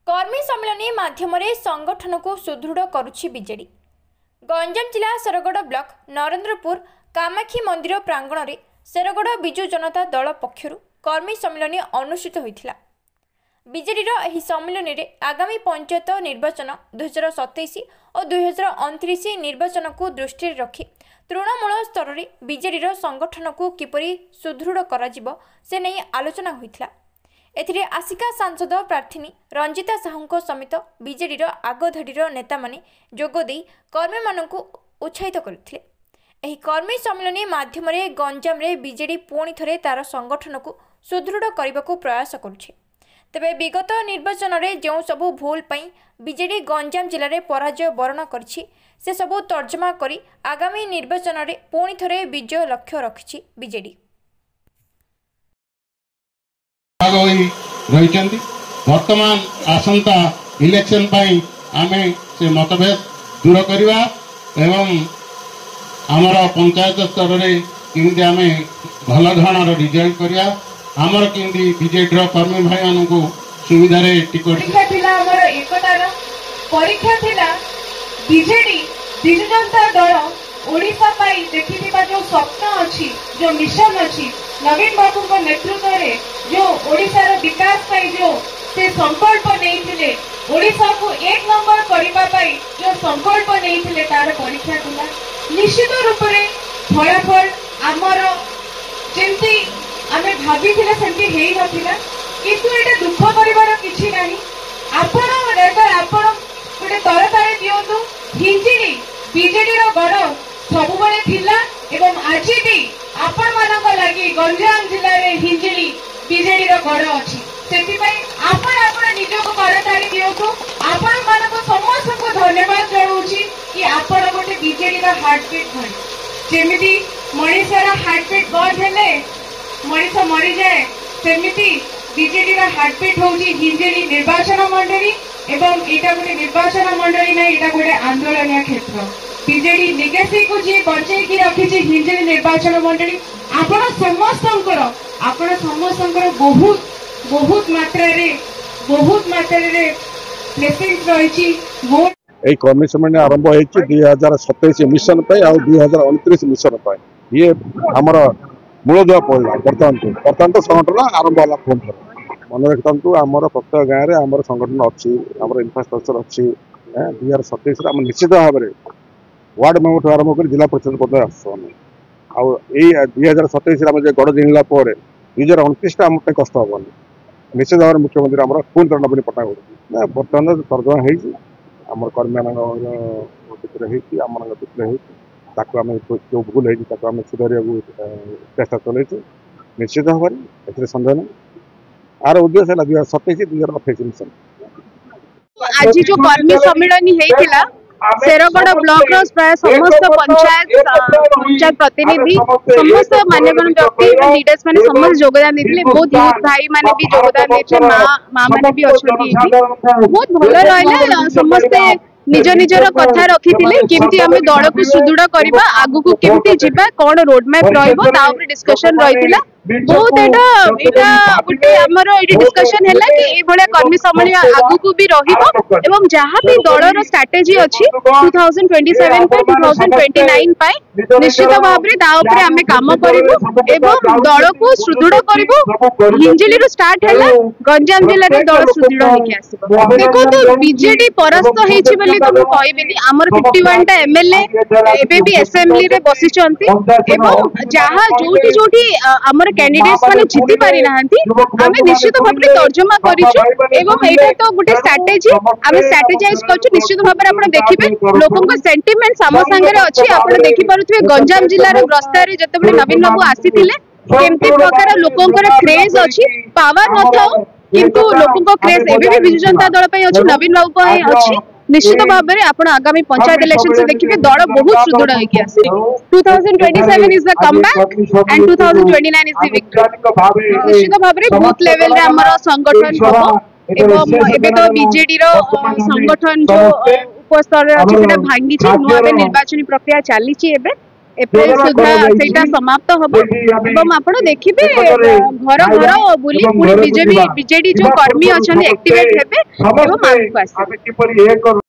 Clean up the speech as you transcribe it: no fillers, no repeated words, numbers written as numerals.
कर्मी सम्मेलन माध्यम संगठन को सुदृढ़ करुछि बीजेडी। गंजाम जिला शेरगढ़ ब्लॉक नरेंद्रपुर कामाक्षी मंदिर प्रांगण में शेरगढ़ बिजु जनता दल पक्षरु कर्मी सम्मेलन अनुष्ठित होइथिला। बीजेडीर एही सम्मेलन में आगामी पंचायत निर्वाचन 2027 और 2029 निर्वाचन को दृष्टि रखी तृणमूल स्तर में बीजेडीर संगठन को किपरि सुदृढ़ करा से नहीं आलोचना होइथिला। एथिरे आसिका सांसद प्रार्थी रंजिता साहू समेत बीजेडीर आगधाड़ीर नेता माने जोगदे कर्मी मानकु उत्साहित करथिले। एही कर्मी सम्मेलन माध्यम गंजाम रे बीजेडी पुणी थरे तार संगठन को सुदृढ़ करने को प्रयास करुछे। तेबे विगत निर्वाचन में जो सबू भूल पाई बीजेडी गंजाम जिले में पराजय वरण करछि से सबू तर्जमा करी आगामी निर्वाचन में पुणी थरे विजय लक्ष्य रखिछि बीजेडी। वर्तमान आसंता इलेक्शन पाई आमे से मतभेद दूर करवा एवं आमर पंचायत स्तर में किंदी आमे भल धरण रिजल्ट करवा आमर किंदी बीजेडी कर्मी भाई मान को सुविधा टिकट परीक्षा थिला बीजेडी बिजु जनता दल ओडिशा पाई देखिथिबा जो स्वप्न अछि जो मिशन अछि नवीन बाबू को नेतृत्व रे जो ओडिशा रो विकास पाई जो से संकल्प नैथिले ओडिशा को एक नंबर करिबा पाई जो संकल्प नैथिले तार परीक्षा थिला। निश्चित रूप रे फलाफल आमर जेंती आमे भाबिथिले सेंती हेई नथिला किंतु एटा दुख परिवार किछि नाही। आपण नेता आपण गोटे तरतारे दियंतु हिंजिली बीजेडी रो गड़ सबुबले थिला एवं आज भी आपण मानक लागि गंजाम जिल्ला रे हिंजिली बीजेडी रो गड़ अछि। सेति पई आपण निजको तरतारे दियंतु आपण मानक समस्त को धन्यवाद जणाउछि कि आपण गोटे बीजेडी रो हार्टबीट भई जेमिति मणिसर हार्टबीट बंद हेले मणिस मरि जाए सेमिति बीजेडी रो हार्टबीट होउछि हिंजिली निर्वाचन मंडली एवं एटा गोटे निर्वाचन मंडली ना एटा गोटे आंदोलन क्षेत्र बीजेडी लेगेसी को जी बचाई की रखी हिंजिली निर्वाचन मंडली आपण समस्तंकर बहुत बहुत मात्रा रे ब्लेसिंग्स रही ए कर्मी सम्मेलन आरंभ हो 2027 मिशन पे आ 2029 मिशन पे ये हमर मूलदुआ पड़ला बर्तमान तो संगठन आरंभ होला फोन मन रखतु आमर प्रत्येक गाँव में आमर संगठन अच्छी आमर इनफ्रास्ट्रक्चर अच्छी 2027 आम निश्चित भाव में वार्ड मेम्बर आरंभ कर जिला परिषद पद आउ 2027 आम गड़ जिला 2029 आम कष्ट हेनी निश्चित भाव में मुख्यमंत्री आम पुणी ଥରେ नवीन पट्टनायक बर्तमान तर्जमा होमर कर्मी भितर आम भितर जो भूल होम सुधार चेष्टा चलू निश्चित भाव में सन्देह नहीं आर उद्देश्य है 2027-2028 मिशन। आज जो कर्मी सम्मेलन होता शेरगढ़ ब्लॉक प्राय समस्त पंचायत प्रतिनिधि समस्त मान्यगण व्यक्ति लीडर्स माने समस्त योगदान देते बहुत यूथ भाई माने भी योगदान देते माँ माने भी अच्छा बहुत भल रहा समस्ते निज निजर कथा रखी केमती आम दल को सुदृढ़ करवा आगु को केमती जीवा कौन रोडमैप रही डिस्कशन रही बहुत गोटे आमर ये डिस्कशन है कि ये कर्मी सम्मेलन आगु को भी रही जहाँ भी दलर स्ट्राटेजी अच्छी 2027 पे 2029 पे निश्चित भाव में आम काम करूँ दल को सुदृढ़ करूँ हिंजिली स्टार्ट है गंजाम जिले में दल सुदृढ़ होकर देखो तो बीजेडी परास्त हो तो मुझे कहबेनी आमर 51 टा एमएलए एबे भी असेंबली रे बसी जहाँ जोटी जोटी आमर कैंडिडेट्स माने जीति पारि नाहंती आमे निश्चित भाव में तर्जमा करिछु एवं एटा तो गोटे स्ट्रेटेजी आमे स्ट्रेटेजाइज करछु निश्चित भाव में आपण देखिबे लोकन को सेंटिमेंट सामो संगे रे अछि आपण देखि पारुथिबे गंजाम जिल्ला रे ग्रस्ता रे जतबे नवीन बाबू आसीथिले केमती प्रकार लोकन को क्रेज अछि पावर न थाउ किंतु लोकन को क्रेज एबे भी बिजु जनता दल पई अछि नवीन बाबू पई अछि निश्चित भाव में आपण आगामी पंचायत इलेक्शन से देखिए दल बहुत सुदृढ़ होके आसी 2027 is the comeback and 2029 is the victory निश्चित भाव में बूथ लेवल रे हमर संगठन हो एवं एबे तो बीजेडी रो संगठन जो उपस्तर रे अछि सेटा भांगी छि नुआ बे निर्वाचन प्रक्रिया चाली छि एबे एप्रिल सुधा सेटा समाप्त हबो एवं आपण देखिबे घर घर बुली पुणी बीजेडी जो कर्मी अछन एक्टिवेट हेबे एवं आगु आसे।